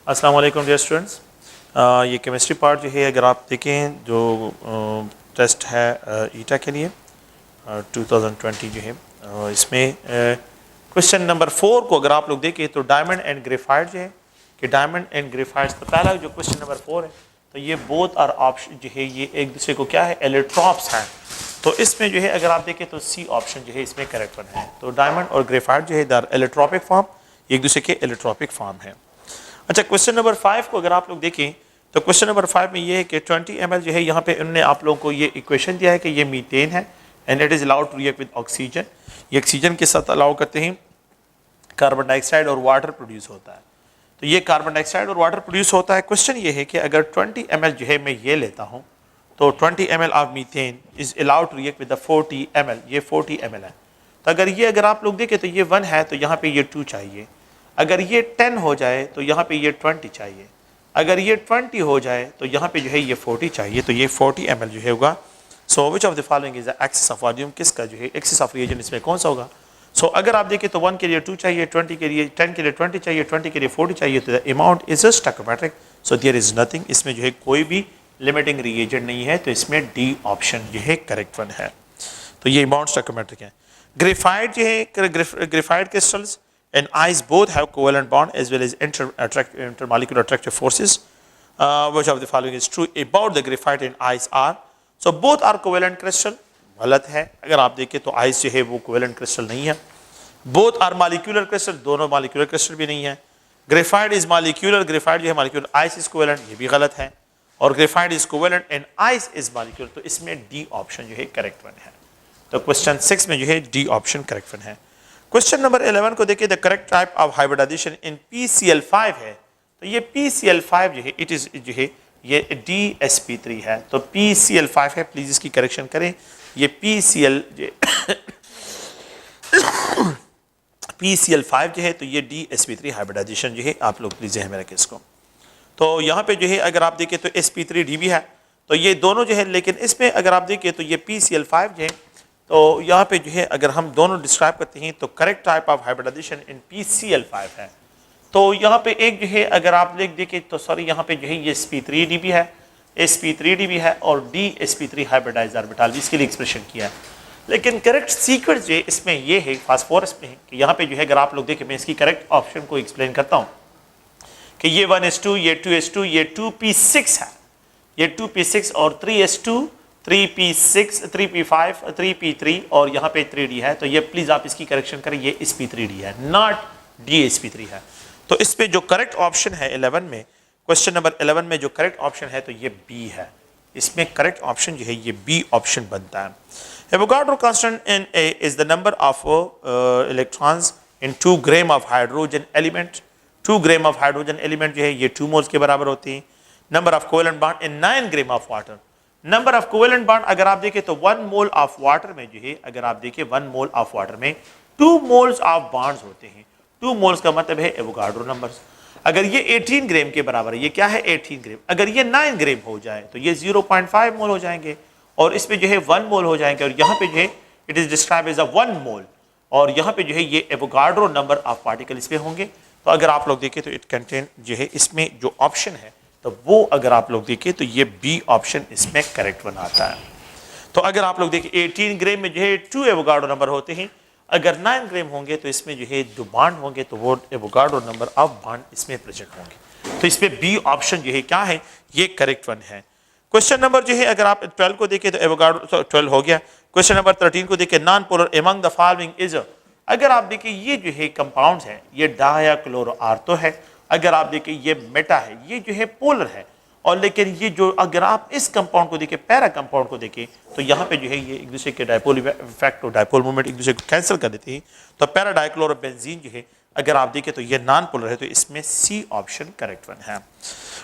अस्सलाम वालेकुम dear students. ये केमिस्ट्री पार्ट जो है अगर आप देखें जो टेस्ट है ईटा के लिए 2020 जो है इसमें क्वेश्चन नंबर 4 को अगर आप लोग देखें तो डायमंड एंड ग्रेफाइट जो है कि डायमंड एंड ग्रेफाइट तो पहला जो क्वेश्चन नंबर 4 है तो ये बोथ आर ऑप्शन जो है ये एक दूसरे को क्या है एलेक्ट्रॉप्स हैं। तो इसमें जो है अगर आप देखें तो सी ऑप्शन जो है इसमें करेक्ट वन है। तो डायमंड और ग्रेफाइट जो है दर एलेक्ट्रॉपिक फॉर्म एक दूसरे के एलेक्ट्रॉपिक फॉर्म है। अच्छा क्वेश्चन नंबर 5 को अगर आप लोग देखें तो क्वेश्चन नंबर 5 में ये है कि 20 ml जो है यहाँ पे उन्होंने आप लोगों को ये इक्वेशन दिया है कि ये मीथेन है and it is allowed to react with oxygen. ये ऑक्सीजन के साथ अलाउ करते हैं कार्बन डाइऑक्साइड और वाटर प्रोड्यूस होता है। तो ये कार्बन डाइऑक्साइड और वाटर प्रोड्यूस होता है। क्वेश्चन ये है कि अगर 20 ml जो है मैं ये लेता हूँ तो 20 ml of methane is allowed to react with the 40 ml। ये 40 ml है। तो अगर आप लोग देखें तो ये 1 है तो यहाँ पे ये 2 चाहिए। अगर ये 10 हो जाए तो यहाँ पे ये 20 चाहिए। अगर ये 20 हो जाए तो यहाँ पे जो है ये 40 चाहिए। तो ये 40 ml जो है होगा। So which of the following is the axis of volume, किसका जो है एक्सिस ऑफ रिएजेंट इसमें कौन सा होगा। सो अगर आप देखें तो 1 के लिए 2 चाहिए, 20 के लिए 10 के लिए 20 चाहिए, 20 के लिए 40 चाहिए। तो the amount is stoichiometric. So there is nothing, इसमें जो है कोई भी लिमिटिंग रिएजेंट नहीं है। तो इसमें डी ऑप्शन जो है करेक्ट वन है। तो ये अमाउंट स्टोइकोमेट्रिक है। ग्रेफाइट जो है graphite crystals and ice both have covalent bond as well as intermolecular attractive forces. Which of the following is true about the graphite and ice are? So both are covalent crystal. गलत है। अगर आप देखें तो ice जो है वो covalent crystal नहीं है। Both are molecular crystal, दोनों molecular crystal भी नहीं है। Graphite is molecular, graphite जो है molecular, ice is covalent, ये भी गलत है। और graphite is covalent and ice is molecular। तो इसमें D ऑप्शन जो है करेक्ट वन है। तो क्वेश्चन 6 में जो है D ऑप्शन करेक्ट वन है। क्वेश्चन नंबर 11 को देखिए, the correct type of hybridisation in PCl5 है। तो ये PCl5 जो है इट इज जो है ये DsP3 है। तो PCl5 है, प्लीज इसकी करेक्शन करें। ये PCl5 जो है तो ये DsP3 हाइब्रिडाइजेशन जो है आप लोग प्लीज ध्यान में रखें इसको। तो यहाँ पे जो है अगर आप देखें तो sp3d भी है। तो ये दोनों जो है, लेकिन इसमें अगर आप देखें तो ये PCl5 जो है तो यहाँ पे जो है अगर हम दोनों डिस्क्राइब करते हैं तो correct type of hybridisation in PCl5 है। तो यहाँ पे एक जो है अगर आप देखें तो सॉरी यहाँ पे जो है ये sp3d भी है, sp3d भी है और DsP3 हाइब्रिडाइज ऑर्बिटल भी इसके लिए एक्सप्रेशन किया है। लेकिन करेक्ट सीक्वेंस जो है इसमें ये है फास्फोरस में है कि यहाँ पे जो है अगर आप लोग देखें मैं इसकी करेक्ट ऑप्शन को एक्सप्लेन करता हूँ कि ये 1s2, ये 2s2, ये 2p6 है, ये 2p6 और 3s2, 3p6, 3p5, 3p3 और यहाँ पे 3d है। तो ये प्लीज आप इसकी करेक्शन करें, ये sp3d है नॉट DsP3 है। तो इस पे जो करेक्ट ऑप्शन है 11 में, क्वेश्चन नंबर 11 में जो करेक्ट ऑप्शन है तो ये B है। इसमें करेक्ट ऑप्शन जो है ये B ऑप्शन बनता है। Avogadro constant in A is the number of electrons in 2 gram of hydrogen element. 2 gram of hydrogen element जो है ये 2 मोल्स के बराबर होती है। Number of covalent bond in 9 gram of water. Number of covalent bond अगर आप देखें तो 1 मोल ऑफ वाटर में जो है अगर आप देखें 1 मोल ऑफ वाटर में 2 मोल्स ऑफ बॉन्ड्स होते हैं। 2 मोल्स का मतलब है एवोगाड्रो नंबर्स। अगर ये 18 ग्राम के बराबर है, ये क्या है 18 ग्राम, अगर ये 9 ग्राम हो जाए तो ये 0.5 मोल हो जाएंगे और इसमें जो है 1 मोल हो जाएंगे और यहाँ पे जो है it is describe as a 1 mole और यहाँ पे जो है ये एवोगाड्रो नंबर ऑफ पार्टिकल इसमें होंगे। तो अगर आप लोग देखें तो इट कंटेन जो है इसमें जो ऑप्शन है तो वो अगर आप लोग देखें तो ये B ऑप्शन इसमें करेक्ट बनाता है। तो अगर आप लोग देखें 18 ग्राम में जो है 2 एवोगाड्रो नंबर होते हैं, अगर 9 ग्राम होंगे तो इसमें जो है 2 बॉन्ड होंगे तो वो एवोगाड्रो नंबर ऑफ बॉन्ड इसमें प्रेजेंट होंगे। तो इसमें B ऑप्शन जो है क्या है ये करेक्ट वन है। क्वेश्चन नंबर जो है अगर आप 12 को देखें तो एवोगाड्रो 12 हो गया। क्वेश्चन नंबर 13 को देखें, non polar among the following is. अगर आप देखें ये जो है कंपाउंड है ये डायाक्लोरो आर्थो है। अगर आप देखें ये मेटा है, ये जो है पोलर है। और लेकिन ये जो अगर आप इस कंपाउंड को देखें पैरा कंपाउंड को देखें तो यहाँ पे जो है ये एक दूसरे के डायपोल इफेक्ट और डायपोल मूवमेंट एक दूसरे को कैंसिल कर देते हैं। तो पैरा डाइक्लोरोबेंजीन जो है अगर आप देखें तो ये नॉन पोलर है। तो इसमें C ऑप्शन करेक्ट वन है।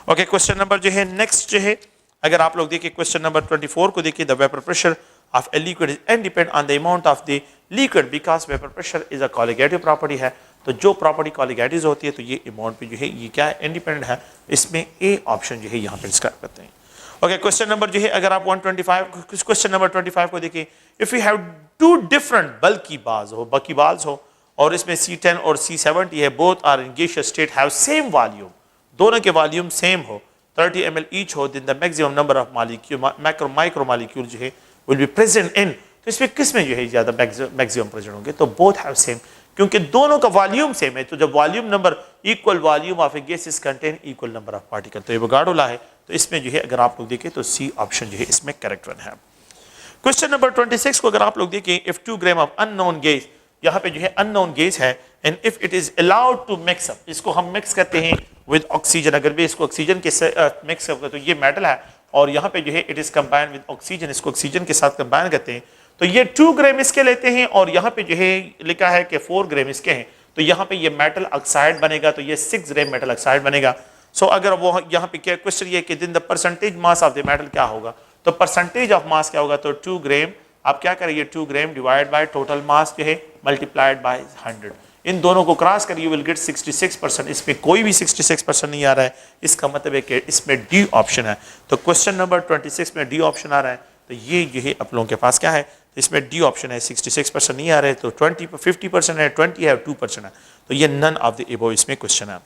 ओके क्वेश्चन नंबर जो है नेक्स्ट जो है अगर आप लोग देखें क्वेश्चन नंबर 24 को देखिए, the vapour pressure of a liquid is independent on the amount of the liquid because vapor pressure is a colligative property है। तो जो प्रॉपर्टी कॉलिगेटिव होती है तो ये अमाउंट पे जो है ये क्या है इंडिपेंडेंट है। इसमें A ऑप्शन जो है यहाँ पे डिस्क्राइब करते हैं। ओके क्वेश्चन नंबर जो है अगर आप 125 क्वेश्चन नंबर 25 को देखिए, if you have 2 different bulky balls हो और इसमें C10 और C70 है, both are in gaseous state have same volume. दोनों के वॉल्यूम सेम हो, 30 ml ईच हो, then the maximum number of molecule micro molecule जो है विल बी प्रेजेंट इन, तो इसमें किस में जो है ज़्यादा मैक्सिमम प्रेजेंट होंगे? तो बोथ हैव सेम, क्योंकि दोनों का वॉल्यूम सेम है। तो जब volume number equal volume of A gas is contain equal number of particle, तो ये वोगाडोला है। तो इसमें जो है अगर आप लोग देखें तो सी ऑप्शन जो है इसमें करेक्ट वन है। क्वेश्चन नंबर 26 को अगर आप लोग देखें, if 2 gram of unknown gas, यहाँ पे जो है अननोन गैस है, and if it is allowed to mix up, इसको हम मिक्स करते हैं विद ऑक्सीजन, अगर भी इसको ऑक्सीजन के मिक्स करते तो ये मेटल है, और यहाँ पे जो है it is combine with oxygen, इसको ऑक्सीजन के साथ कंबाइन करते हैं, तो ये 2 ग्राम इसके लेते हैं, और यहाँ पे जो है लिखा है कि 4 ग्राम इसके हैं, तो यहाँ पे ये मेटल ऑक्साइड बनेगा, तो ये 6 ग्राम मेटल ऑक्साइड बनेगा। सो अगर वो यहाँ पे क्या क्वेश्चन ये कि दिन the percentage mass of the metal क्या होगा, तो परसेंटेज ऑफ मास क्या होगा, तो 2 ग्राम, आप क्या करेंगे 2 ग्राम डिवाइड बाय टोटल मास जो है मल्टीप्लाइड बाय 100, इन दोनों को क्रॉस करिए, विल गेट 66%। इसमें कोई भी 66% नहीं आ रहा है, इसका मतलब है कि इसमें डी ऑप्शन है। तो क्वेश्चन नंबर 26 में डी ऑप्शन आ रहा है, तो ये जो है आप लोगों के पास क्या है, तो इसमें डी ऑप्शन है, 66% नहीं आ रहे, तो 50% है, 20 है, 2% है, तो ये नन ऑफ द एबो इसमें क्वेश्चन है।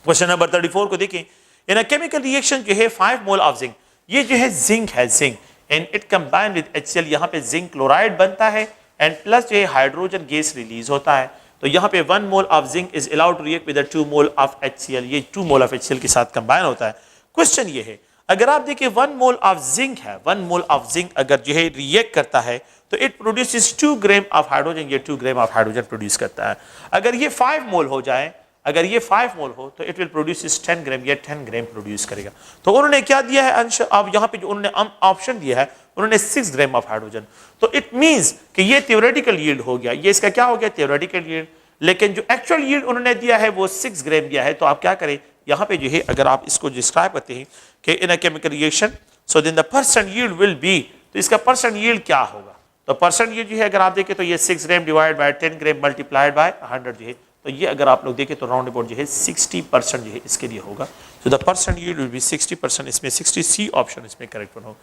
क्वेश्चन नंबर 34 को देखें, इन अ केमिकल रिएक्शन जो है 5 मोल ऑफ जिंक, ये जो है जिंक है, zinc and it combine with HCl, यहाँ पे जिंक क्लोराइड बनता है, एंड प्लस जो है हाइड्रोजन गैस रिलीज होता है, तो यहाँ पे 1 mole of zinc is allowed to react with 2 mole of HCl, ये 2 मोल ऑफ HCl के साथ कंबाइन होता है। क्वेश्चन ये है, अगर आप देखिए 1 मोल ऑफ जिंक है, 1 मोल ऑफ जिंक अगर जो है रिएक्ट करता है, तो it produces 2 gram of hydrogen, ये 2 ग्राम ऑफ हाइड्रोजन प्रोड्यूस करता है। अगर ये 5 मोल हो जाए, अगर ये 5 मोल हो, तो इट विल प्रोड्यूस 10 ग्राम, ये 10 ग्राम प्रोड्यूस करेगा। तो उन्होंने क्या दिया है अंश, अब यहाँ पे जो उन्होंने ऑप्शन दिया है, उन्होंने 6 ग्राम ऑफ हाइड्रोजन, तो इट मींस कि ये थ्योरेटिकल यील्ड हो गया, ये इसका क्या हो गया, थ्योरेटिकल यील्ड, लेकिन जो एक्चुअल यील्ड उन्होंने दिया है वो 6 ग्राम दिया है। तो आप क्या करें, यहाँ पे जो है अगर आप इसको डिस्क्राइब करते हैं कि in a chemical reaction, so then the percent yield will be, तो इसका परसेंट यील्ड क्या होगा, तो परसेंट यील्ड जो है अगर आप देखें तो ये 6 ग्राम divide bye 10 gram multiplied by 100 जो है, तो ये अगर आप लोग देखें तो राउंड अबाउट जो है 60% जो है इसके लिए होगा। So the percent yield will B 60%, इसमें 60 सी ऑप्शन इसमें करेक्ट वन होगा।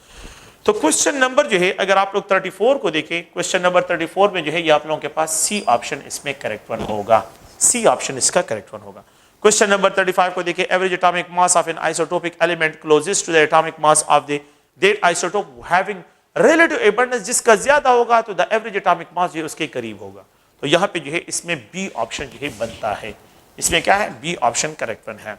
तो क्वेश्चन नंबर जो है अगर आप लोग 34 को देखें, क्वेश्चन नंबर 34 में जो है ये आप लोगों के पास सी ऑप्शन इसमें करेक्ट वन होगा, सी ऑप्शन इसका करेक्ट वन होगा। क्वेश्चन नंबर 35 को देखिए, average atomic mass of an isotopic element closest to the atomic mass of the that isotope having relative abundance, जिसका ज्यादा होगा तो द एवरेज एटॉमिक मास जो है उसके करीब होगा। तो यहाँ पे जो है इसमें बी ऑप्शन जो है बनता है, इसमें क्या है, बी ऑप्शन करेक्ट वन है।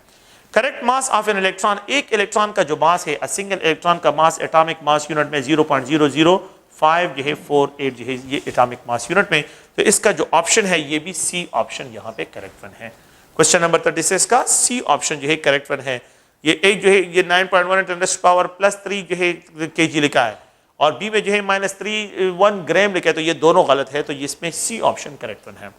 Correct mass of an electron, एक इलेक्ट्रॉन का जो मास है, अ सिंगल इलेक्ट्रॉन का मास एटॉमिक मास यूनिट में 0.005 जो है 48 जो है ये एटॉमिक मास यूनिट में, तो इसका जो ऑप्शन है ये भी सी ऑप्शन यहाँ पे करेक्ट वन है। क्वेश्चन नंबर 36 का सी ऑप्शन जो है करेक्ट वन है। ये एक जो है ये 9.1 10 पावर +3 जो है kg लिखा है, और बी में जो है -31 ग्राम लिखा है, तो ये दोनों गलत है, तो इसमें सी ऑप्शन करेक्ट वन है।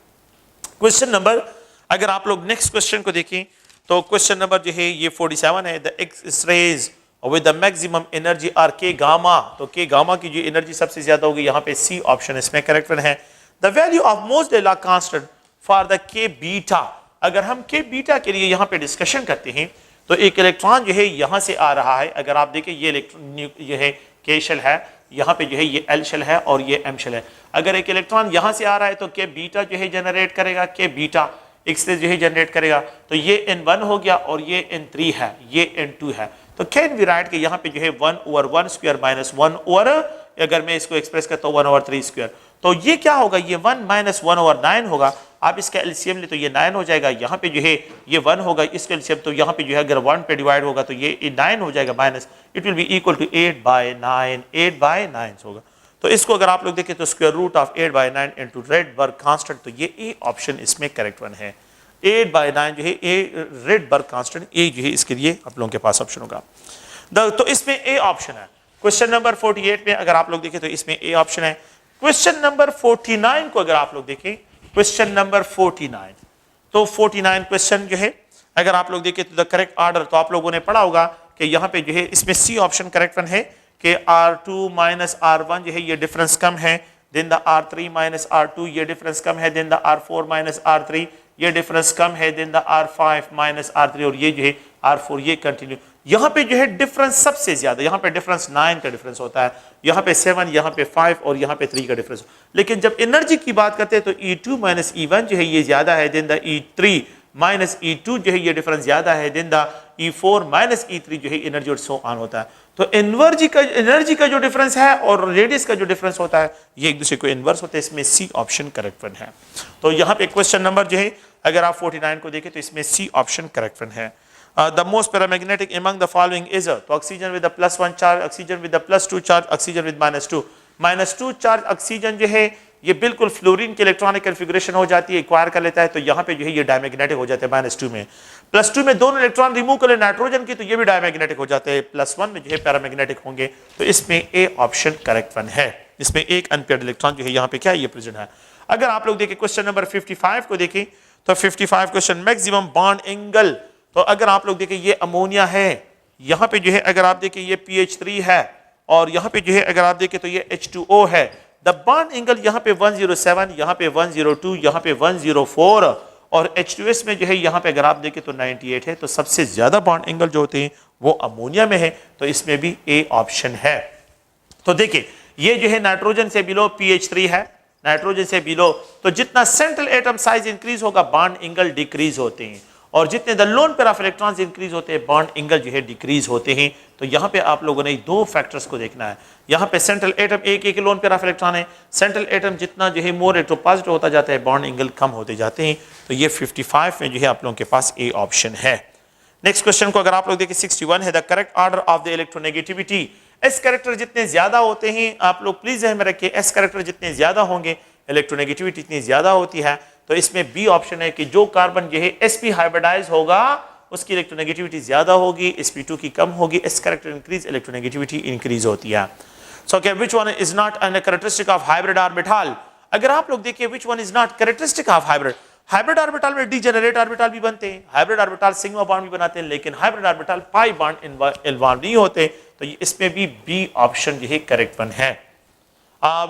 क्वेश्चन नंबर अगर आप लोग नेक्स्ट क्वेश्चन को देखें, तो क्वेश्चन नंबर जो है ये 47 है, the X rays with the maximum energy are K gamma, तो के गामा की जो एनर्जी सबसे ज्यादा होगी, यहाँ पे सी ऑप्शन इसमें करेक्ट वन है। The value of Moseley constant for the K beta, अगर हम के बीटा के लिए यहाँ पे डिस्कशन करते हैं, तो एक इलेक्ट्रॉन जो है यहाँ से आ रहा है, अगर आप देखें ये इलेक्ट्रॉन ये है के शेल है, यहाँ पे जो है ये एल शेल है और ये एम शेल है। अगर एक इलेक्ट्रॉन यहाँ से आ रहा है तो के बीटा जो है जनरेट करेगा, के बीटा एक्स रे जो है जनरेट करेगा, तो ये N1 हो गया और ये N3 है, ये N2 है। तो कैन वी राइट के यहाँ पे जो है 1/1 स्क्वायर माइनस 1/, अगर मैं इसको एक्सप्रेस करता हूँ 1/3 स्क्वायर, तो ये क्या होगा, ये 1 माइनस 1/9 होगा। आप इसका एलसीएम ले तो ये 9 हो जाएगा, यहाँ पे जो है ये 1 होगा, इसका एलसीएम तो यहाँ पे जो है अगर 1 पे डिवाइड होगा तो ये 9 हो जाएगा minus, it will be equal to 8/9, 8/9 होगा। तो इसको अगर आप लोग देखें तो square root of 8/9 into Rydberg constant, तो ये ए ऑप्शन इसमें करेक्ट वन है। 8/9 जो है ए रेडबर्ग कांस्टेंट, ए जो है इसके लिए आप लोगों के पास ऑप्शन होगा। तो इसमें ए ऑप्शन है। क्वेश्चन नंबर 48 में अगर आप लोग देखें तो इसमें ए ऑप्शन है। क्वेश्चन नंबर 49 को अगर आप लोग देखें, क्वेश्चन नंबर 49, तो 49 क्वेश्चन जो है अगर आप लोग देखें तो द करेक्ट ऑर्डर, तो आप लोगों ने पढ़ा होगा कि यहाँ पे जो है इसमें सी ऑप्शन करेक्ट वन है कि R2 माइनस R1 जो है ये डिफरेंस कम है, then the R3 minus R2 ये डिफरेंस कम है, then the R4 minus R3 ये डिफरेंस कम है, then the R5 minus R3 और ये जो है R4 ये कंटिन्यू। यहाँ पे जो है डिफरेंस सबसे ज्यादा, यहाँ पे डिफरेंस 9 का डिफरेंस होता है, यहाँ पे 7, यहाँ पे 5 और यहाँ पे 3 का डिफरेंस। लेकिन जब एनर्जी की बात करते हैं तो E2 माइनस E1 जो है ये ज्यादा है, then the E3 minus E2 जो है ये डिफरेंस ज्यादा है then the E4 minus E3 जो है एनर्जी और सो ऑन होता है। तो एनर्जी का जो डिफरेंस है और रेडियस का जो डिफरेंस होता है ये एक दूसरे को इनवर्स होता है। इसमें सी ऑप्शन करेक्ट वन है। तो यहाँ पे क्वेश्चन नंबर जो है अगर आप 49 को देखें तो इसमें सी ऑप्शन करेक्ट वन है। The most paramagnetic among the following is तो oxygen with +1 charge, oxygen with +2 charge, oxygen with -2 charge oxygen जो है ये बिल्कुल फ्लोरीन की इलेक्ट्रॉनिक कन्फिगरेशन हो जाती है, एक्वायर कर लेता है। तो यहाँ पे जो है ये डायमैग्नेटिक हो जाते हैं -2 में। +2 में दोनों इलेक्ट्रॉन रिमूव कर ले नाइट्रोजन की तो ये भी डायमैग्नेटिक हो जाते हैं। +1 में जो है पैरामैग्नेटिक होंगे। तो इसमें ए ऑप्शन करेक्ट वन है। इसमें एक अनपेयर्ड इलेक्ट्रॉन जो है यहाँ पे क्या है ये प्रेजेंट है। अगर आप लोग देखें क्वेश्चन नंबर 55 को देखें तो 55 क्वेश्चन मैक्सिमम बॉन्ड एंगल। तो अगर आप लोग देखें ये अमोनिया है, यहाँ पे जो है अगर आप देखें ये PH3 है और यहाँ पे जो है अगर आप देखें तो ये H2O है। द बॉन्ड एंगल यहाँ पे 107, यहाँ पे 102, यहाँ पे 104 और H2S में जो है यहाँ पे अगर आप देखें तो 98 है। तो सबसे ज्यादा बॉन्ड एंगल जो होते हैं वो अमोनिया में है। तो इसमें भी ए ऑप्शन है। तो देखिए ये जो है नाइट्रोजन से बिलो PH3 है, नाइट्रोजन से बिलो तो जितना सेंट्रल एटम साइज इंक्रीज होगा बॉन्ड एंगल डिक्रीज होते हैं और जितने the lone pair of electrons increase होते हैं बॉन्ड एंगल जो है डिक्रीज होते हैं। तो यहाँ पे आप लोगों ने दो फैक्टर्स को देखना है। यहाँ पे सेंट्रल एटम एक लोन पेयर ऑफ इलेक्ट्रॉन है, सेंट्रल एटम जितना जो है मोर इलेक्ट्रोपॉजिटिव होता जाता है बॉन्ड एंगल कम होते जाते हैं। तो ये 55 में जो है आप लोगों के पास ए ऑप्शन है। नेक्स्ट क्वेश्चन को अगर आप लोग देखें 61 है the correct order of the electronegativity. S character जितने ज्यादा होते हैं आप लोग प्लीज ध्यान में रखिए, एस कैरेक्टर जितने ज्यादा होंगे इलेक्ट्रोनेगेटिविटी इतनी ज्यादा होती है। तो इसमें बी ऑप्शन है कि जो कार्बन जो है sp हाइब्रिडाइज होगा उसकी इलेक्ट्रोनेगेटिविटी ज्यादा होगी, sp2 की कम होगी। S character increase electronegativity increase होती है। सो क्या which one is not an characteristic of hybrid orbital. अगर आप लोग देखिए which one is not characteristic of hybrid, hybrid orbital में डीजेनरेट ऑर्बिटल भी बनते हैं, हाइब्रिड ऑर्बिटल सिग्मा बॉन्ड भी बनाते हैं, लेकिन hybrid orbital pi bond involve नहीं होते। तो इसमें भी बी ऑप्शन जो है करेक्ट वन है।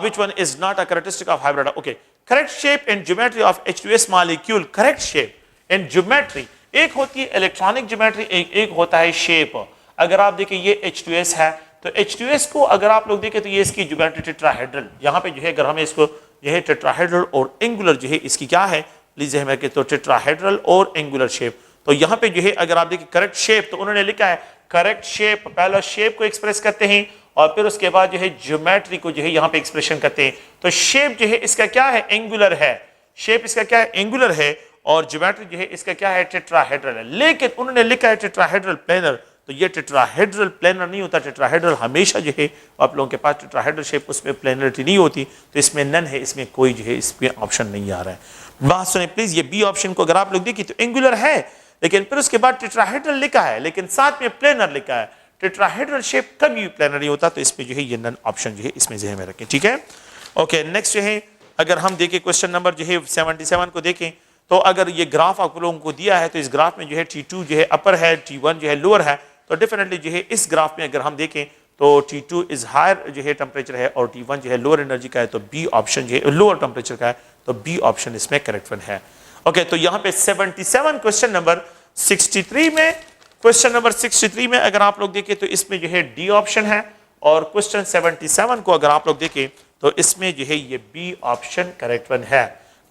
Which one is not a characteristic of hybrid? Okay, correct shape and geometry of H2S molecule. Correct shape and geometry. एक होती है इलेक्ट्रॉनिक ज्योमेट्री, एक होता है शेप। अगर आप देखें ये H2S है तो H2S को अगर आप लोग देखें तो ये इसकी ज्योमेट्री टेट्राहेड्रल, यहाँ पे जो है अगर हमें इसको जो है टेट्राहेड्रल और एंगुलर जो है इसकी क्या है प्लीज हमें तो टेट्राहेड्रल और एंगुलर शेप। तो यहाँ पे जो है अगर आप देखिए करेक्ट शेप तो उन्होंने लिखा है करेक्ट शेप, पहला शेप को एक्सप्रेस करते हैं और फिर उसके बाद जो है ज्योमेट्री को जो है यहाँ पे एक्सप्रेशन करते हैं। तो शेप जो है इसका क्या है एंगुलर है, शेप इसका क्या है एंगुलर है और ज्योमेट्री जो है इसका क्या है टेट्राहेड्रल है। लेकिन उन्होंने लिखा है टेट्राहेड्रल प्लेनर, तो ये टेट्राहेड्रल प्लेनर नहीं होता। टेट्राहेड्रल हमेशा जो है आप लोगों के पास टेट्राहेड्रल शेप उसमें प्लेनरिटी नहीं होती। तो इसमें नन है, इसमें कोई जो है इसमें ऑप्शन नहीं आ रहा है। बात सुने प्लीज, ये बी ऑप्शन को अगर आप लोग देखिए तो एंगुलर है लेकिन फिर उसके बाद टेट्राहेड्रल लिखा है लेकिन साथ में प्लेनर लिखा है। टेट्राहेड्रल शेप कभी प्लेनर नहीं होता। तो इसमें जो है ये नन ऑप्शन जो है इसमें ज़हन में रखें, ठीक है। ओके नेक्स्ट जो है अगर हम देखें क्वेश्चन नंबर जो है 77 को देखें तो अगर ये ग्राफ आप लोगों को दिया है तो इस ग्राफ में जो है T2 जो है अपर है, T1 जो है लोअर है। तो डेफिनेटली जो है इस ग्राफ में अगर हम देखें तो T2 इज हायर जो है टेम्परेचर है और T1 जो है लोअर एनर्जी का है। तो बी ऑप्शन जो है लोअर टेम्परेचर का है। तो बी ऑप्शन इसमें करेक्ट वन है। ओके तो यहाँ पे 77 क्वेश्चन नंबर 63 में, क्वेश्चन नंबर 63 में अगर आप लोग देखें तो इसमें जो है डी ऑप्शन है और क्वेश्चन 77 को अगर आप लोग देखें तो इसमें जो है ये बी ऑप्शन करेक्ट वन है।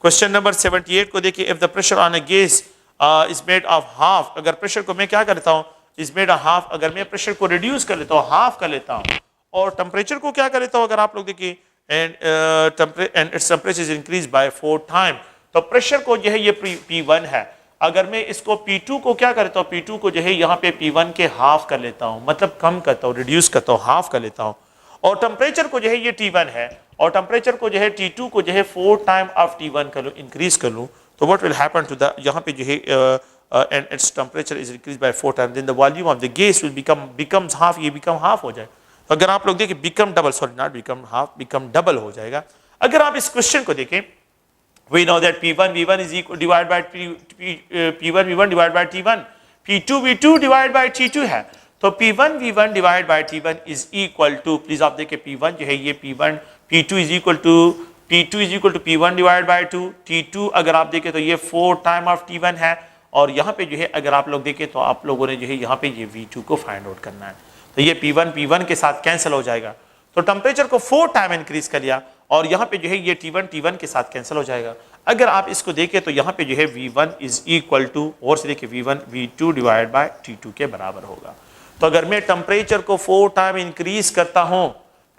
क्वेश्चन नंबर 78 को देखिए if the pressure on a gas is made of half, अगर प्रेशर को मैं क्या करता हूँ इज मेड ऑफ हाफ, अगर मैं प्रेशर को रिड्यूस कर लेता हूँ हाफ कर लेता हूँ और टेम्परेचर को क्या कर लेता हूँ अगर आप लोग देखिए and its temperature is increase by 4 time. तो प्रेशर को जो है ये P1 है, अगर मैं इसको P2 को क्या करता हूँ P2 को जो है यहाँ पे P1 के हाफ कर लेता हूँ, मतलब कम करता हूँ, रिड्यूस करता हूँ, हाफ कर लेता हूँ। और टेम्परेचर को जो है ये T1 है और टेम्परेचर को जो है T2 को जो है 4 टाइम ऑफ T1 कर लूँ, इंक्रीज कर लूँ। तो what will happen to the यहाँ पे जो है and its temperature is increase by 4 time then the volume of the gas will becomes half, ये बिकम हाफ हो जाए। तो अगर आप लोग देखिए become double, sorry not become half, become double हो जाएगा। अगर आप इस क्वेश्चन को देखें we know that P1 V1 is equal divided by P1 V1 divided by T1, P2 V2 divided by T2 है। तो P1 V1 divided by T1 is equal to, please आप देखिए P1 जो है ये P1 P2 is equal to P1 divided by 2, T2 अगर आप देखें तो ये 4 टाइम ऑफ T1 है और यहाँ पे जो है अगर आप लोग देखें तो आप लोगों ने जो है यहाँ पे ये V2 को फाइंड आउट करना है। तो ये P1 के साथ कैंसिल हो जाएगा। तो टेम्परेचर को 4 टाइम इंक्रीज कर लिया और यहाँ पे जो है ये T1 के साथ कैंसिल हो जाएगा। अगर आप इसको देखें तो यहाँ पे जो है V1 इज इक्वल टू, और से देखिए V1 V2 divide by T2 के बराबर होगा। तो अगर मैं टेम्परेचर को 4 टाइम इंक्रीज करता हूं,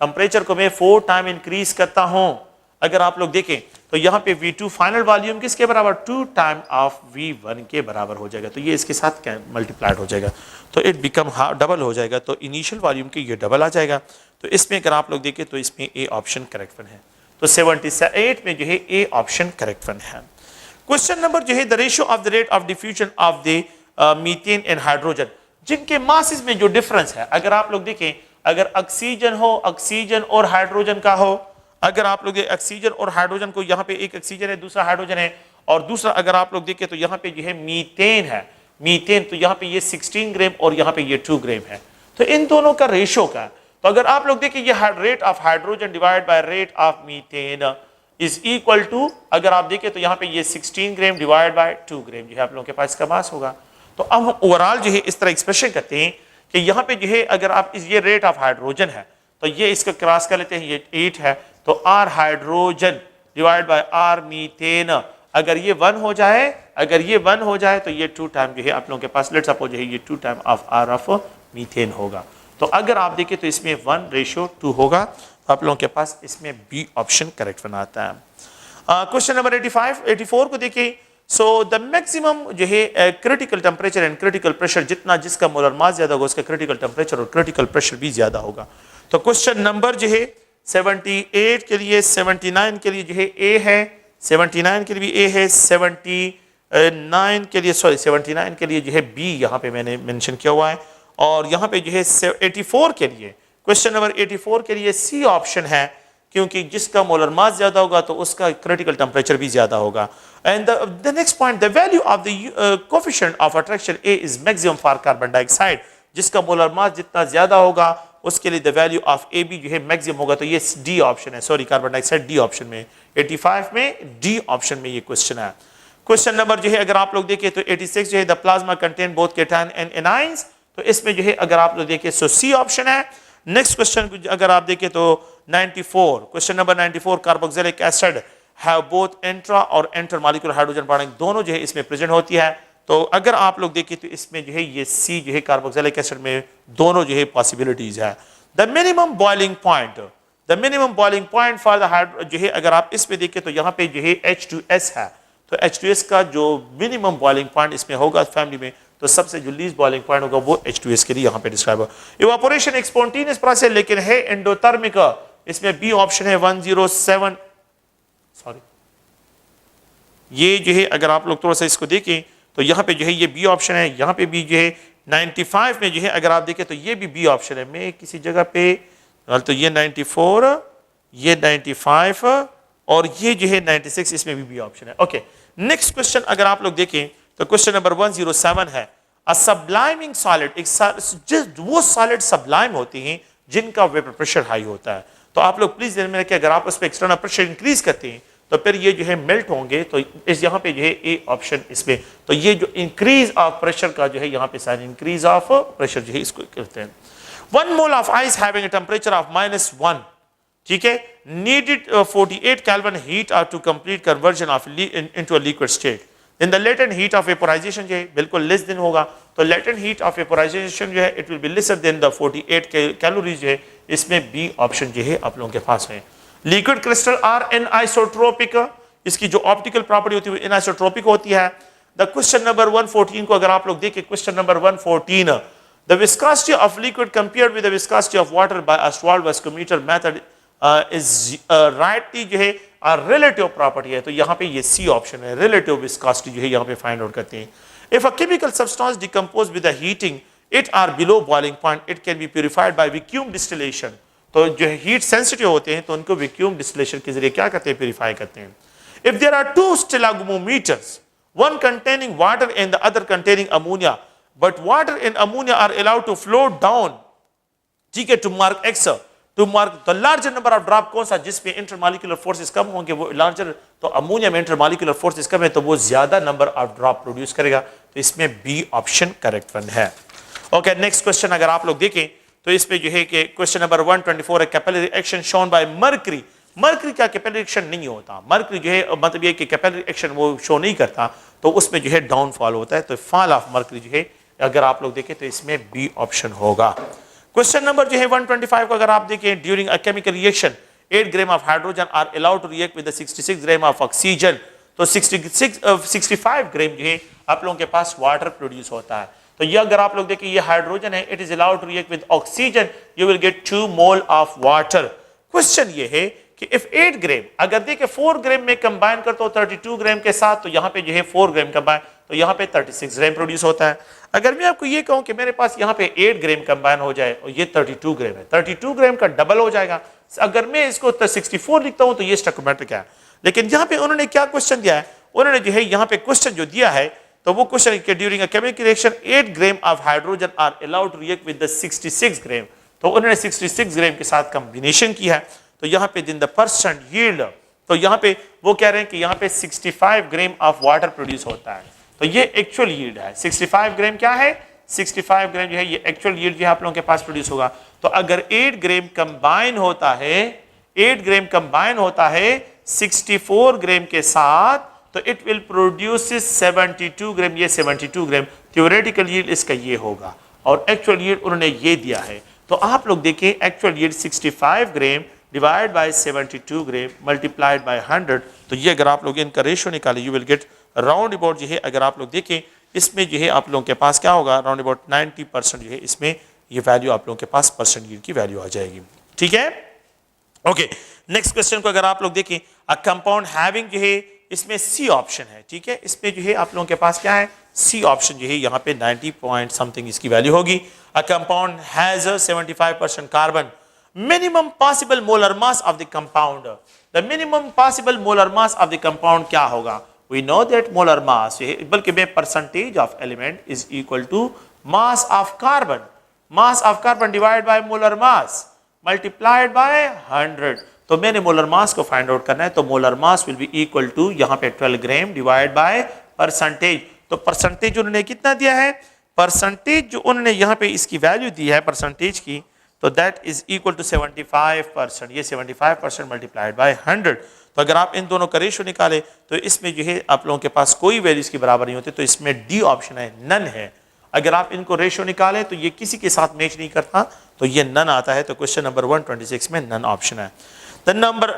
टेम्परेचर को मैं 4 टाइम इंक्रीज करता हूं, अगर आप लोग देखें तो यहाँ पे V2 फाइनल वॉल्यूम किसके बराबर, 2 टाइम ऑफ V1 के बराबर हो जाएगा। तो ये इसके साथ मल्टीप्लाइड हो जाएगा, तो इट बिकम डबल हो जाएगा। तो इनिशियल वॉल्यूम के ये डबल आ जाएगा। तो इसमें अगर आप लोग देखें तो इसमें ए ऑप्शन करेक्ट वन है। तो 78 में जो है ए ऑप्शन करेक्ट वन है। क्वेश्चन नंबर जो है the ratio of the rate of diffusion of the methane and hydrogen, जिनके मासेस में जो डिफरेंस है, अगर आप लोग देखें, अगर ऑक्सीजन हो, ऑक्सीजन और हाइड्रोजन का हो, अगर आप लोग ऑक्सीजन और हाइड्रोजन को, यहाँ पे एक ऑक्सीजन है दूसरा हाइड्रोजन है, और दूसरा अगर आप लोग देखें तो यहाँ पे जो है मीथेन है, मीथेन, तो यहाँ पे ये 16 ग्राम और यहाँ पे ये 2 ग्राम है। तो इन दोनों का रेशो का, तो अगर आप लोग देखें ये rate of hydrogen divide by rate of methane is equal to, अगर आप देखें तो यहाँ पे ये 16 ग्राम डिवाइड बाय 2 ग्राम जो है आप लोगों के पास इसका मास होगा। तो अब हम ओवरऑल जो है इस तरह एक्सप्रेशन करते हैं कि यहाँ पे जो है अगर आप ये रेट ऑफ हाइड्रोजन है तो ये इसका क्रॉस कर लेते हैं, ये 8 है, तो R hydrogen divide by R methane, अगर ये 1 हो जाए, अगर ये 1 हो जाए तो ये 2 टाइम जो है आप लोगों के पास, लेट्स सपोज ये 2 time of R of methane होगा। तो अगर आप देखें तो इसमें 1:2 होगा, तो आप लोगों के पास इसमें बी ऑप्शन करेक्ट बनाता है। क्वेश्चन नंबर 84 को देखिए। सो द मैक्सिमम जो है critical temperature and critical pressure, जितना जिसका मोलर मास ज्यादा होगा उसका क्रिटिकल टेम्परेचर और क्रिटिकल प्रेशर भी ज्यादा होगा। तो क्वेश्चन नंबर जो है 78 के लिए, 79 के लिए जो है ए है, 79 के लिए ए है, 79 के लिए, सॉरी 79 के लिए जो है बी यहाँ पे मैंने मेंशन किया हुआ है, और यहाँ पे जो है 84 के लिए, क्वेश्चन नंबर 84 के लिए सी ऑप्शन है, क्योंकि जिसका मोलर मास ज्यादा होगा तो उसका क्रिटिकल टेम्परेचर भी ज्यादा होगा। And the next point, the value of the coefficient of attraction A is maximum for carbon dioxide, जिसका मोलर मास जितना ज्यादा होगा उसके लिए the value of A B जो है मैक्सिमम होगा। तो ये डी ऑप्शन है, sorry carbon dioxide D option में, 85 में डी ऑप्शन में ये क्वेश्चन है। क्वेश्चन नंबर जो है अगर आप लोग देखें तो 86 जो है the plasma contain both cation and anions, तो इसमें जो है अगर आप लोग देखें सो सी ऑप्शन है। नेक्स्ट क्वेश्चन अगर आप देखें तो 94, question number 94, carboxylic acid have both intra और इंटरमॉलिक्यूलर हाइड्रोजन बॉन्डिंग, दोनों जो है इसमें प्रेजेंट होती है। तो अगर आप लोग देखें तो इसमें जो है ये सी जो है कार्बोक्सिलिक एसिड में दोनों जो है पॉसिबिलिटीज है। The minimum boiling point, the minimum boiling point for the hydro जो है अगर आप इसमें देखें तो यहाँ पे जो है H2S है, तो H2S का जो मिनिमम बॉइलिंग पॉइंट इसमें होगा फैमिली में, तो सबसे जो लीस्ट बॉइलिंग पॉइंट होगा वो H2S के लिए यहाँ पे डिस्क्राइब होगा। इवापोरेशन एक स्पॉन्टेनियस प्रोसेस लेकिन है एंडोथर्मिक, इसमें बी ऑप्शन है 107, सॉरी ये जो है अगर आप लोग थोड़ा सा इसको देखें तो यहाँ पे जो है ये बी ऑप्शन है, यहाँ पे भी जो है 95 में जो है अगर आप देखें तो ये भी बी ऑप्शन है। मैं किसी जगह पे तो ये 94, ये 95 और ये जो है 96, इसमें भी बी ऑप्शन है। ओके, नेक्स्ट क्वेश्चन अगर आप लोग देखें तो क्वेश्चन नंबर 107 है, अ सब्लाइमिंग सॉलिड, वो सॉलिड सब्लाइम होती हैं जिनका वेपर प्रेशर हाई होता है। तो आप लोग प्लीज ध्यान में रखिए, अगर आप उस पर एक्सटर्नल प्रेशर इंक्रीज करते हैं तो फिर ये जो है मेल्ट होंगे। तो इस यहाँ पे जो है ए ऑप्शन इसमें, तो ये जो इंक्रीज ऑफ प्रेशर का जो है यहाँ पे साइन इंक्रीज ऑफ प्रेशर जो है इसको कहते हैं। 1 mole of ice having a temperature of -1, ठीक है, needed 48 kelvin heat to complete conversion of into a liquid state. In the latent heat of vaporisation जो है बिल्कुल लेस देन होगा, तो लेटेंट हीट ऑफ वेपोराइजेशन जो है it will be lesser than the 48 calories जो है, इसमें बी ऑप्शन जो है आप लोगों के पास है। लिक्विड क्रिस्टल आर एनआइसोट्रोपिक, इसकी जो ऑप्टिकल प्रॉपर्टी होती है वो एनआइसोट्रोपिक होती है। द क्वेश्चन नंबर 114 को अगर आप लोग देखें, question number 114, the viscosity of liquid compared with the viscosity of water by Ostwald viscometer method is rightly जो है रिलेटिव प्रॉपर्टी है। तो यहाँ पे ये सी ऑप्शन है, रिलेटिव विस्कोसिटी जो है यहाँ पे फाइंड आउट करते हैं। If a chemical substance decompose with the heating it or below boiling point, it can be purified by vacuum distillation. तो जो हीट सेंसिटिव होते हैं तो उनको वैक्यूम डिस्टिलेशन के जरिए क्या करते हैं, प्यूरिफाई करते हैं। If there are 2 stalagmometers, one containing water and the other containing ammonia, but water and ammonia are allowed to float down, ठीक है, to mark X, to mark the larger number of drop, कौन सा जिसमें intermolecular forces कम होंगे वो larger, तो ammonia में intermolecular forces कम है तो वो ज्यादा नंबर ऑफ ड्रॉप प्रोड्यूस करेगा। तो इसमें बी ऑप्शन करेक्ट वन है। ओके, नेक्स्ट क्वेश्चन अगर आप लोग देखें तो इसमें जो है कि क्वेश्चन नंबर 124 है, capillary action shown by mercury mercury का कैपिलरी एक्शन नहीं होता, मरकरी जो है मतलब ये कि कैपिलरी एक्शन वो शो नहीं करता, तो उसमें जो है डाउनफॉल होता है। तो फॉल ऑफ मरकरी जो है अगर आप लोग देखें तो इसमें बी ऑप्शन होगा। क्वेश्चन नंबर जो है 125 को अगर आप देखें, during a chemical reaction 8 gram of hydrogen are allowed to react with 66 gram of oxygen. तो 65 ग्राम जो है आप लोगों के पास वाटर प्रोड्यूस होता है। तो ये अगर आप लोग देखें ये हाइड्रोजन है, it is allowed to react with oxygen, you will get 2 mole of water. Question ये है कि इफ 8 ग्राम अगर देखें 4 ग्राम में कंबाइन करते हो 32 ग्राम के साथ, तो यहाँ पे जो है 4 ग्राम कंबाइन, तो यहाँ पे 36 ग्राम प्रोड्यूस होता है। अगर मैं आपको ये कहूं कि मेरे पास यहाँ पे 8 ग्राम कंबाइन हो जाए और ये 32 ग्राम है, 32 ग्राम का डबल हो जाएगा। अगर मैं इसको 64 लिखता हूं तो ये स्टोइकोमेट्रिक है। लेकिन यहाँ पे उन्होंने क्या क्वेश्चन दिया है, उन्होंने जो है यहाँ पे क्वेश्चन जो दिया है तो वो क्वेश्चन कि during a chemical reaction 8 gram of hydrogen are allowed to react with 66 gram. तो उन्होंने 66 ग्राम के साथ कॉम्बिनेशन किया है। तो यहाँ पे दिन द परसेंट यील्ड, तो यहाँ पे वो कह रहे हैं कि यहाँ पे 65 ग्राम ऑफ वाटर प्रोड्यूस होता है। तो ये एक्चुअल यील्ड है। 65 ग्राम क्या है, 65 ग्राम जो है ये एक्चुअल यील्ड जो है आप लोगों के पास प्रोड्यूस होगा। तो अगर 8 ग्राम कंबाइन होता है, 8 ग्राम कंबाइन होता है 64 ग्राम के साथ, तो इट विल प्रोड्यूस 72 ग्राम। ये 72 ग्राम थ्योरेटिकल यील्ड इसका ये होगा और एक्चुअल यील्ड उन्होंने ये दिया है। तो आप लोग देखें actual yield 65 gram divide bye 72 gram multiplied by 100। तो ये अगर आप लोग इनका रेशियो निकालें you will get round about जो है, अगर आप लोग देखें इसमें जो है आप लोगों के पास क्या होगा, राउंड अबाउट 90% जो है इसमें ये वैल्यू आप लोगों के पास परसेंट यील्ड की वैल्यू आ जाएगी। ठीक है, ओके। नेक्स्ट क्वेश्चन को अगर आप लोग देखें, अ कंपाउंड हैविंग जो है इसमें सी ऑप्शन है। ठीक है, इसमें जो है आप लोगों के पास क्या है, सी ऑप्शन जो है यहाँ पे 90 पॉइंट समथिंग इसकी वैल्यू होगी। A compound has 75% carbon, minimum possible molar mass of the compound. The minimum possible molar mass of the compound क्या होगा, we know that molar mass बल्कि में percentage of element is equal to mass of carbon divided by molar mass multiplied by 100। तो मैंने molar mass को find out करना है, तो molar mass will be equal to यहाँ पे 12 ग्राम डिवाइड बाय परसेंटेज। तो परसेंटेज उन्होंने कितना दिया है, परसेंटेज जो उन्होंने यहाँ पे इसकी वैल्यू दी है परसेंटेज की, तो दैट इज इक्वल टू 75%। ये 75% मल्टीप्लाइड बाय 100। तो अगर आप इन दोनों का रेशियो निकाले तो इसमें जो है आप लोगों के पास कोई वैल्यू इसकी बराबर नहीं होती, तो इसमें डी ऑप्शन है, नन है। अगर आप इनको रेशियो निकाले तो ये किसी के साथ मैच नहीं करता, तो ये नन आता है। तो क्वेश्चन नंबर 126 में नन ऑप्शन है। The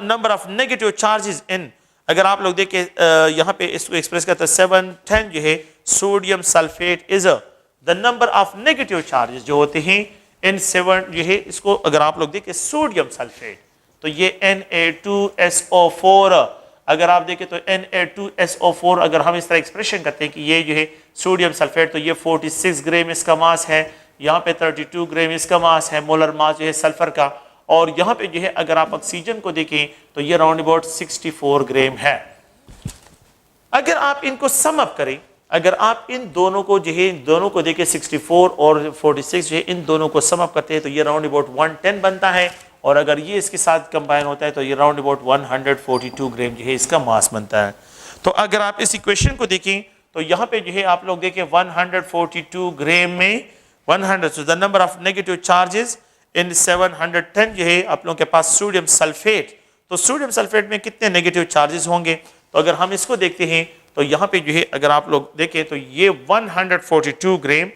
number of negative charges इन, अगर आप लोग देखें यहाँ पे इसको एक्सप्रेस करते हैं 710 जो है sodium sulphate is the number of negative charges जो होते हैं इन 7 जो है, इसको अगर आप लोग देखें सोडियम सल्फेट, तो ये Na2SO4, अगर आप देखें तो Na2SO4 अगर हम इस तरह एक्सप्रेशन करते हैं कि ये जो है सोडियम सल्फेट, तो ये 46 ग्राम इसका मास है, यहाँ पे 32 ग्राम इसका मास है, मोलर मास जो है सल्फर का। और यहाँ पे जो है अगर आप ऑक्सीजन को देखें तो ये राउंड अबाउट 64 ग्राम है। अगर आप इनको सम अप करें, अगर आप इन दोनों को जो है, इन दोनों को देखें 64 और 46 जो है, इन दोनों को सम अप करते हैं तो ये राउंड अबाउट 110 बनता है। और अगर ये इसके साथ कंबाइन होता है तो ये राउंड अबाउट 142 ग्राम जो है इसका मास बनता है। तो अगर आप इस इक्वेशन को देखें तो यहाँ पे जो है आप लोग देखें 142 ग्राम में 100, so the number of negative charges in 710 जो है आप लोगों के पास सोडियम सल्फेट। तो सोडियम सल्फेट में कितने नेगेटिव चार्जेस होंगे, तो अगर हम इसको देखते हैं तो यहाँ पे जो है अगर आप लोग देखें तो ये 142 ग्राम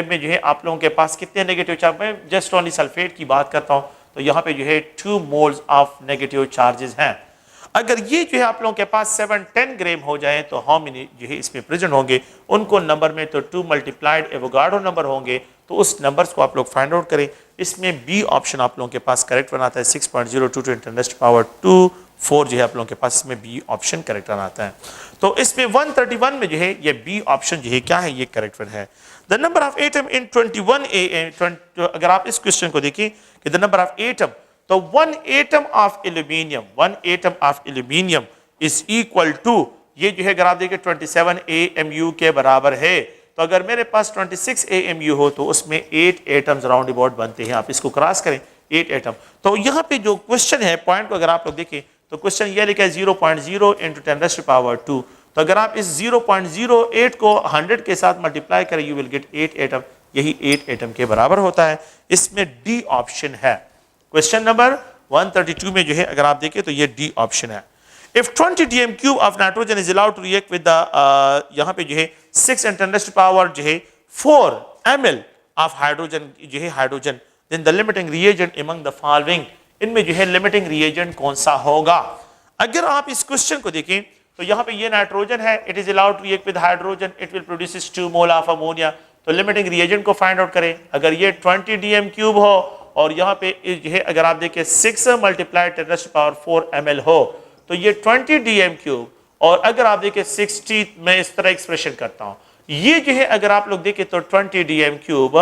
में जो है आप लोगों के पास कितने नेगेटिव चार्ज, मैं जस्ट ओनली सल्फेट की बात करता हूँ, तो यहाँ पे जो है 2 मोल्स ऑफ नेगेटिव चार्जेस हैं। अगर ये जो है आप लोगों के पास 710 ग्राम हो जाए तो हाउ मेनी जो है इसमें प्रेजेंट होंगे, उनको नंबर में तो 2 मल्टीप्लाइड एवोगाड्रो नंबर होंगे, तो उस नंबर्स को आप लोग फाइंड आउट करें। इसमें बी ऑप्शन आप लोगों के पास करेक्ट बनाता है, 6.02 × 10⁻²4 जो है आप लोगों के पास इसमें बी ऑप्शन करेक्ट आता है। तो इसमें 131 में जो है ये बी ऑप्शन जो है क्या है, ये करेक्ट है। The number of atom in 21 अगर आप इस क्वेश्चन को देखें कि द नंबर ऑफ एटम, तो 1 atom of aluminium is equal to, ये जो है अगर आप देखें 27 AMU के बराबर है। तो अगर मेरे पास 26 AMU हो तो उसमें 8 एटम्स राउंड अबाउट बनते हैं। आप इसको क्रॉस करें 8 एटम। तो यहाँ पे जो क्वेश्चन है पॉइंट को अगर आप लोग देखें तो क्वेश्चन ये लिखा है 0.0 × 10⁻²। तो अगर आप इस 0.08 को 100 के साथ मल्टीप्लाई करें यू विल गेट 8 एटम, यही 8 एटम के बराबर होता है। इसमें डी ऑप्शन है। क्वेश्चन नंबर 132 में जो है अगर आप देखें तो ये डी ऑप्शन है। If 20 dm cube of nitrogen is allowed to react with the यहाँ पे जो है 6 × 10⁻⁴ जो है 4 ml ऑफ हाइड्रोजन जो है hydrogen, then the limiting reagent among the following, इनमें जो है लिमिटिंग रिएजेंट कौन सा होगा। अगर आप इस क्वेश्चन को देखें तो यहाँ पे ये नाइट्रोजन है, it is allowed to react with hydrogen, it will produce 2 mole of ammonia. तो लिमिटिंग रिएजेंट को फाइंड आउट करें। अगर ये 20 डीएम क्यूब हो और यहाँ पे जो है अगर आप देखें 6 × 10⁻⁴ ml हो तो ये 20 डीएम क्यूब, और अगर आप देखें 60 में इस तरह एक्सप्रेशन करता हूं, ये जो है अगर आप लोग देखें तो 20 डीएम क्यूब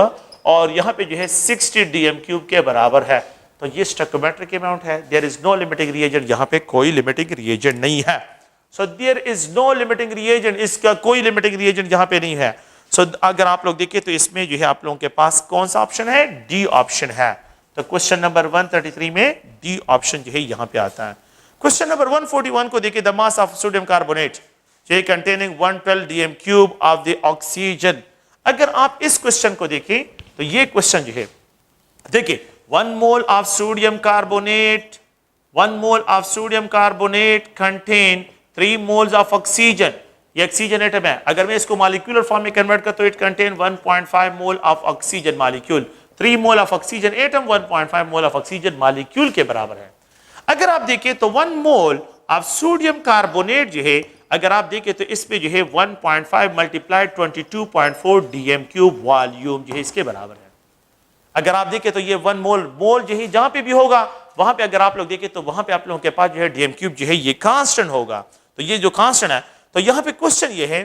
और यहाँ पे जो है 60 डीएम क्यूब के बराबर है। तो ये स्टोइकोमेट्रिक अमाउंट है। There is no limiting reagent, यहाँ पे कोई लिमिटिंग रिएजेंट नहीं है। So there is no limiting reagent, इसका कोई लिमिटिंग रिएजेंट यहाँ पे नहीं है। सो अगर आप लोग देखें तो इसमें जो है आप लोगों के पास कौन सा ऑप्शन है, डी ऑप्शन है। तो क्वेश्चन नंबर 133 में डी ऑप्शन जो है यहाँ पे आता है। क्वेश्चन नंबर 141 को देखिए, the mass of sodium carbonate containing 112 DM cube of the oxygen. अगर आप इस क्वेश्चन को देखें तो ये क्वेश्चन जो है देखिए 1 mole of sodium carbonate, 1 mole of sodium carbonate contain 3 moles of oxygen. ये ऑक्सीजन एटम है। अगर मैं इसको मॉलिक्यूलर फॉर्म में कन्वर्ट करता हूं, it contain 1.5 mole of oxygen molecule. 3 mole of oxygen atom 1.5 mole of oxygen molecule के बराबर है। अगर आप देखें तो 1 मोल ऑफ सोडियम कार्बोनेट जो है अगर आप देखें तो इसमें जो है 1.5 मल्टीप्लाइड 22.4 डीएम क्यूब वॉल्यूम जो है इसके बराबर है। अगर आप देखें तो ये 1 मोल जो है जहां पे भी होगा वहां पे अगर आप लोग देखें तो वहां पे आप लोगों के पास जो है डीएम क्यूब जो है ये कांस्टेंट होगा। तो ये जो कांस्टेंट है, तो यहां पे क्वेश्चन ये है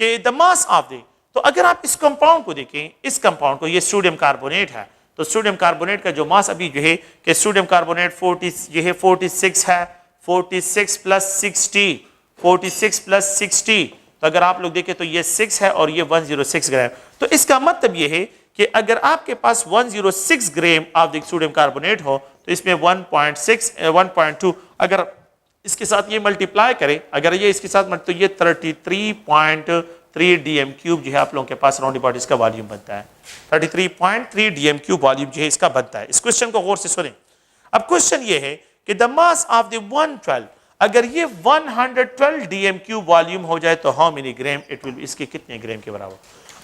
कि द मास ऑफ द, तो अगर आप इस कंपाउंड को देखें, इस कंपाउंड को, ये सोडियम कार्बोनेट है, तो सोडियम कार्बोनेट का जो मास अभी जो है कि सोडियम कार्बोनेट 40 जो है 46 है, 46 प्लस 60, 46 प्लस 60, तो अगर आप लोग देखें तो ये 6 है और ये 106 ग्राम। तो इसका मतलब ये है कि अगर आपके पास 106 ग्राम ऑफ सोडियम कार्बोनेट हो तो इसमें 1.2 अगर इसके साथ ये मल्टीप्लाई करें, अगर ये इसके साथ तो ये 33.3 डीएम क्यूब जो है आप लोगों के पास राउंड अबाउट इसका वॉल्यूम बनता है। 33.3 डीएम क्यूब वॉल्यूम जो है इसका बनता है। इस क्वेश्चन को गौर से सुनें। अब क्वेश्चन ये है कि द मास ऑफ द 112, अगर ये 112 डीएम क्यूब वॉल्यूम हो जाए तो how many gram it will, इसके कितने ग्राम के बराबर।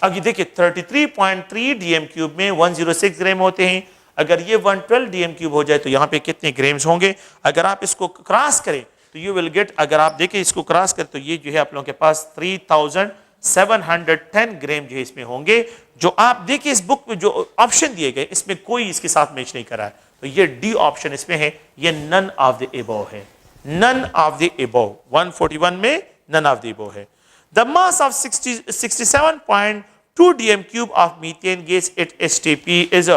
अब ये देखिए 33.3 डीएम क्यूब में 106 ग्राम होते हैं। अगर ये 112 डीएम क्यूब हो जाए तो यहाँ पे कितने ग्राम्स होंगे। अगर आप इसको क्रॉस करें तो यू विल गेट, अगर आप देखें इसको क्रॉस करें तो ये जो है आप लोगों के पास 3710 ग्राम जो है इसमें होंगे। जो आप देखिए इस बुक में जो ऑप्शन दिए गए इसमें कोई इसके साथ मैच नहीं करा है, तो ये डी ऑप्शन इसमें है, ये नन ऑफ द एबव है, नन ऑफ द एबव। 141 में नन ऑफ द एबव है। The mass of 67.2 DM cube of methane gas at STP is,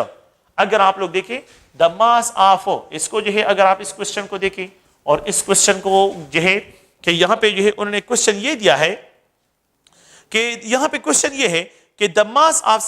अगर आप लोग देखें द मास ऑफ, इसको जो है अगर आप इस क्वेश्चन को देखें और इस क्वेश्चन को जो है कि यहां पे जो है उन्होंने क्वेश्चन ये दिया है कि यहां पे क्वेश्चन ये है कि द मास ऑफ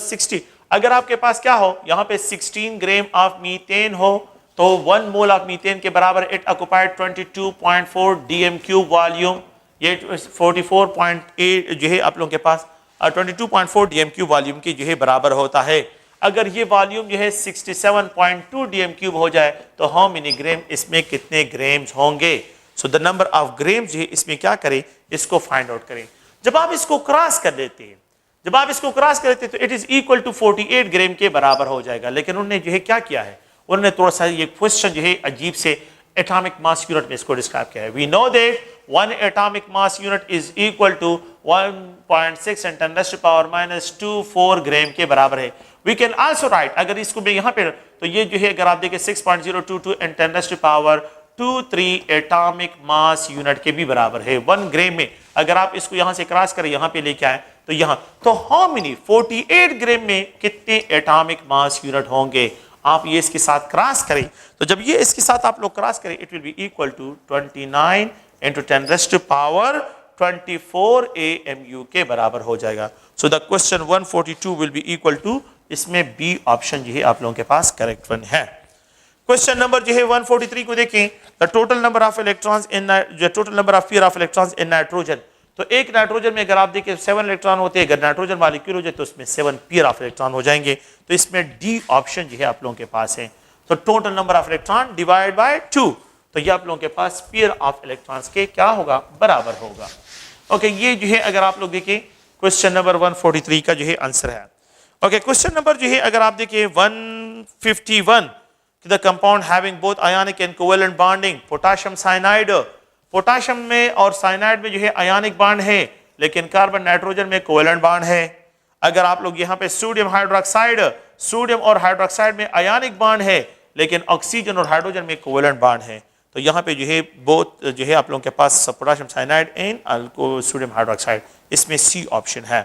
60, अगर आपके पास क्या हो यहां पे 16 ग्राम ऑफ मीथेन हो तो 1 मोल ऑफ मीथेन के बराबर it occupied 22.4 DM cube volume. ये 44.8 जो है आप लोगों के पास 22.4 डीएम क्यूब वॉल्यूम की जो है बराबर होता है। अगर ये वॉल्यूम जो है 67.2 डीएम क्यूब हो जाए तो हाउ मेनी ग्राम, इसमें कितने ग्राम्स होंगे। So the number of grams जो है इसमें क्या करें, इसको फाइंड आउट करें। जब आप इसको क्रॉस कर लेते हैं, जब आप इसको क्रॉस कर लेते हैं तो इट इज इक्वल टू 48 ग्राम के बराबर हो जाएगा। लेकिन उन्होंने जो है क्या किया है, उन्होंने थोड़ा सा ये क्वेश्चन जो है अजीब से एटॉमिक मास यूनिट में इसको डिस्क्राइब किया है। We know that 1 atomic mass unit is equal to 1.6 × 10⁻²4 gram के बराबर है। वी कैन आल्सो राइट, अगर इसको मैं यहाँ पे तो ये जो है अगर आप देखें 6.022 × 10⁻23 एटॉमिक मास यूनिट के भी बराबर है 1 ग्राम में। अगर आप इसको यहाँ से क्रॉस करें यहाँ पे लेके आए तो यहाँ, तो हाउ मेनी 48 ग्राम में कितने एटॉमिक मास यूनिट होंगे। आप ये इसके साथ क्रॉस करें तो जब ये इसके साथ आप लोग क्रॉस करें it will be equal to 29 × 10⁻24 AMU के बराबर हो जाएगा। So the question 142 will be equal to, इसमें बी ऑप्शन जो है आप लोगों के पास करेक्ट वन है। क्वेश्चन नंबर जो है 143 को देखें, the total number of electrons in, total number of pair of electrons in nitrogen. तो एक नाइट्रोजन में अगर आप देखें 7 इलेक्ट्रॉन होते हैं, अगर नाइट्रोजन मॉलिक्यूल हो जाए तो उसमें 7 पेयर ऑफ इलेक्ट्रॉन हो जाएंगे। तो इसमें डी ऑप्शन जो है आप लोगों के पास है। तो total number of electron divide by 2, तो ये आप लोगों के पास पेयर ऑफ इलेक्ट्रॉन्स के क्या होगा, बराबर होगा। ओके, ये जो है अगर आप लोग देखिए क्वेश्चन नंबर 143 का जो है आंसर है। ओके, क्वेश्चन नंबर जो है अगर आप देखिए 151, the compound having both ionic and covalent bonding, potassium cyanide, potassium में और साइनाइड में जो है आयनिक बॉन्ड है, लेकिन कार्बन नाइट्रोजन में कोवेलेंट बॉन्ड है। अगर आप लोग यहाँ पे सोडियम हाइड्रोक्साइड, सोडियम और हाइड्रोक्साइड में आयनिक बॉन्ड है, लेकिन ऑक्सीजन और हाइड्रोजन में कोवेलेंट बॉन्ड है, तो यहाँ पे जो है बोथ जो है आप लोगों के पास potassium cyanide and sodium hydroxide, इसमें सी ऑप्शन है।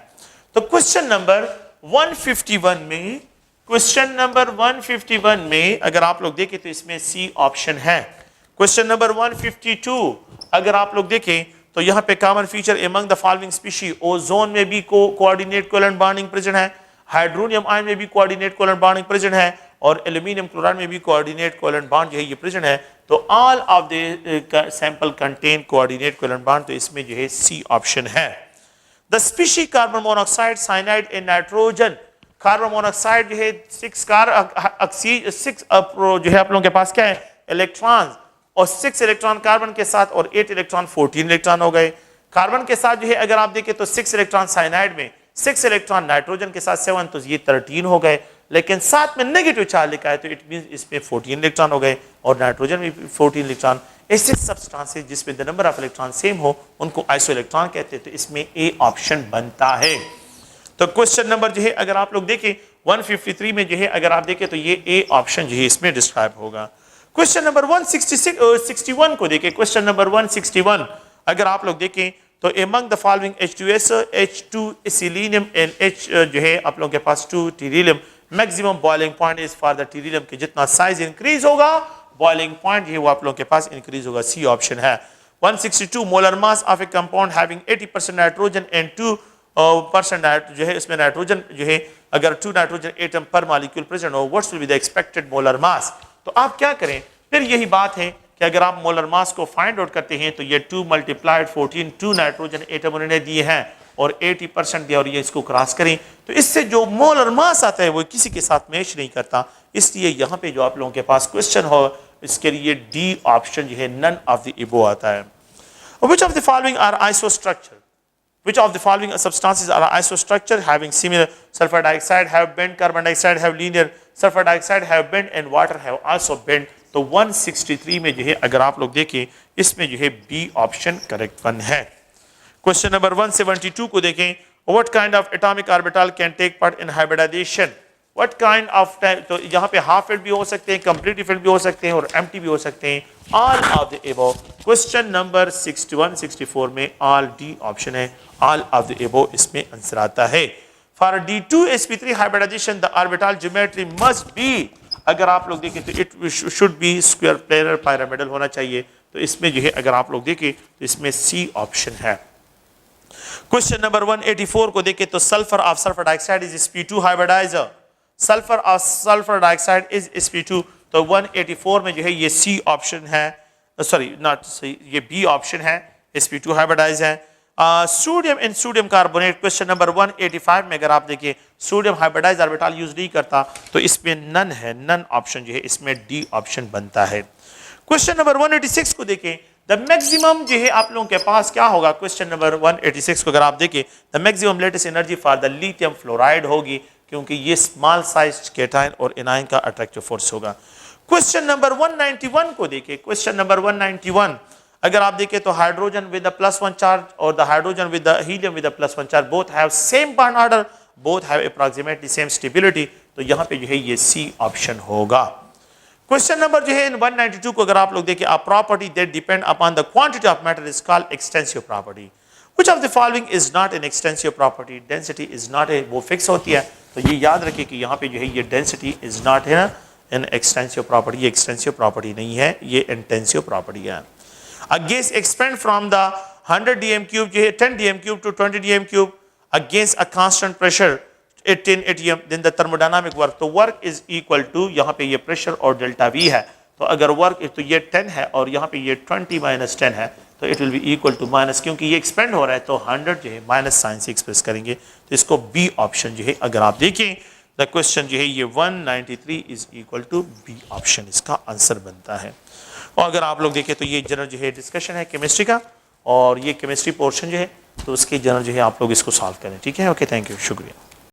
तो क्वेश्चन नंबर 151 में, क्वेश्चन नंबर 151 में अगर आप लोग देखें तो इसमें सी ऑप्शन है। क्वेश्चन नंबर 152 अगर आप लोग देखें तो यहाँ पे common feature among the following species, ozone में भी कोऑर्डिनेट कोवेलेंट बॉन्डिंग प्रेजेंट है, हाइड्रोनियम आयन में भी कोऑर्डिनेट कोवेलेंट बॉन्डिंग प्रेजेंट है, और एल्यूमिनियम क्लोराइड में भी कोऑर्डिनेट कोवेलेंट बॉन्ड जो है ये प्रेजेंट है। तो all of the sample contain coordinate covalent bond, तो इसमें जो है सी ऑप्शन है। The species carbon monoxide, cyanide and nitrogen, carbon monoxide जो है 6 जो है आप लोगों के पास क्या है, इलेक्ट्रॉन्स, और 6 इलेक्ट्रॉन कार्बन के साथ और 8 इलेक्ट्रॉन 14 इलेक्ट्रॉन हो गए। कार्बन के साथ जो है अगर आप देखें तो 6 इलेक्ट्रॉन साइनाइड में, 6 इलेक्ट्रॉन नाइट्रोजन के साथ 7, तो ये 13 हो गए, लेकिन साथ में नेगेटिव चार्ज लिखा है तो इट मींस इसमें 14 इलेक्ट्रॉन हो गए, और नाइट्रोजन में 14 इलेक्ट्रॉन। ऐसे सब्सटेंसेस जिसमें the number of electron same हो उनको आइसो इलेक्ट्रॉन कहते हैं, तो इसमें ए ऑप्शन बनता है। तो क्वेश्चन नंबर जो है अगर आप लोग देखें 153 में जो है अगर आप देखें तो ये ए ऑप्शन जो है इसमें डिस्क्राइब होगा। क्वेश्चन नंबर 161 को देखें, क्वेश्चन नंबर 161 अगर आप लोग देखें तो among the following H2S, H2 selenium and H जो है आप लोगों के पास 2 tellurium, maximum boiling point is for the tellurium के जितना साइज इंक्रीज होगा बॉइलिंग पॉइंट जो है वो आप लोगों के पास इंक्रीज होगा, सी ऑप्शन है। 162 molar mass of A compound having 80% nitrogen and 2% जो है इसमें नाइट्रोजन जो है अगर 2 नाइट्रोजन एटम पर मॉलिक्यूल प्रेजेंट हो, what's will be the expected molar mass. तो आप क्या करें, फिर यही बात है कि अगर आप मोलर मास को फाइंड आउट करते हैं तो ये 2 × 14 2 नाइट्रोजन एटम उन्होंने दिए हैं और 80% दिया, और ये इसको क्रॉस करें तो इससे जो मोलर मास आता है वो किसी के साथ मैच नहीं करता। इसलिए यहाँ पे जो आप लोगों के पास क्वेश्चन हो इसके लिए डी ऑप्शन जो है नन ऑफ द इबो आता है। Which of the following are isostructure? Which of the following substances are isostructure having similar sulfur dioxide have bent, carbon dioxide have linear, sulfur dioxide have bent and water have also bent। तो 163 में जो है अगर आप लोग देखें इसमें जो है बी ऑप्शन करेक्ट वन है। क्वेश्चन नंबर 172 को देखें, what kind of atomic orbital can take part in hybridization, what kind of, तो यहाँ पे हाफ फिल्ड भी हो सकते हैं, कंप्लीट फिल्ड भी हो सकते हैं और एम्प्टी भी हो सकते हैं, all of the above. Question number 61 64 में ऑल डी ऑप्शन है, ऑल ऑफ द एबो इसमें आंसर आता है। For D2sp3 hybridization the orbital geometry must be, अगर आप लोग देखें तो it should be square planar pyramidal होना चाहिए, तो इसमें जो है अगर आप लोग देखें तो इसमें सी ऑप्शन है। क्वेश्चन नंबर 184 को देखें तो sulphur of sulphur dioxide is sp2 hybridiser, sulphur of sulphur dioxide is sp2, तो 184 में जो है ये सी ऑप्शन है, सॉरी नॉट सही, ये बी ऑप्शन है, sp2 हाइब्रिडाइज है। Sodium and sodium carbonate, question number 185 में अगर आप देखिए सोडियम हाइब्रिडाइज ऑर्बिटल यूज नहीं करता तो इसमें नन है, नन ऑप्शन जो है इसमें डी ऑप्शन बनता है। क्वेश्चन नंबर 186 को देखें, द मैक्सिमम जो है आप लोगों के पास क्या होगा, क्वेश्चन नंबर 186 को अगर आप देखें the maximum latest energy for the lithium fluoride होगी, क्योंकि ये स्मॉल साइज केटायन और एनायन का अट्रैक्टिव फोर्स होगा। क्वेश्चन नंबर 191 को देखें, क्वेश्चन नंबर 191 अगर आप देखें तो हाइड्रोजन विद द +1 चार्ज और the hydrogen with the helium with the +1 charge both have same bond order, both have approximately same stability, तो यहां पे जो है ये सी ऑप्शन होगा। क्वेश्चन नंबर जो है 192 को अगर आप लोग देखें, a property that depend upon the quantity of matter is called extensive property, which of the following is not an extensive property, density is not a, वो फिक्स होती है, तो ये याद रखिए कि यहाँ पे जो है ये डेंसिटी इज नॉट है एन एक्सटेंसिव प्रॉपर्टी, ये एक्सटेंसिव प्रॉपर्टी नहीं है, ये इंटेंसिव प्रॉपर्टी है। A gas expand from the 100 dm cube जो है 10 dm cube to 20 dm cube against a constant pressure 10 atm, then the thermodynamic work, तो work is equal to यहाँ पे ये pressure और delta V है, तो अगर work तो ये 10 है और यहाँ पे ये 20 minus 10 है, तो it will be equal to minus, क्योंकि ये expand हो रहा है तो 100 जो है माइनस साइन से एक्सप्रेस करेंगे, तो इसको बी ऑप्शन जो है अगर आप देखें द क्वेश्चन जो है ये 193 is equal to B option इसका आंसर बनता है। और अगर आप लोग देखें तो ये जनरल जो है डिस्कशन है केमिस्ट्री का, और ये केमिस्ट्री पोर्शन जो है तो उसके जनरल जो है आप लोग इसको सॉल्व करें। ठीक है, ओके, थैंक यू, शुक्रिया।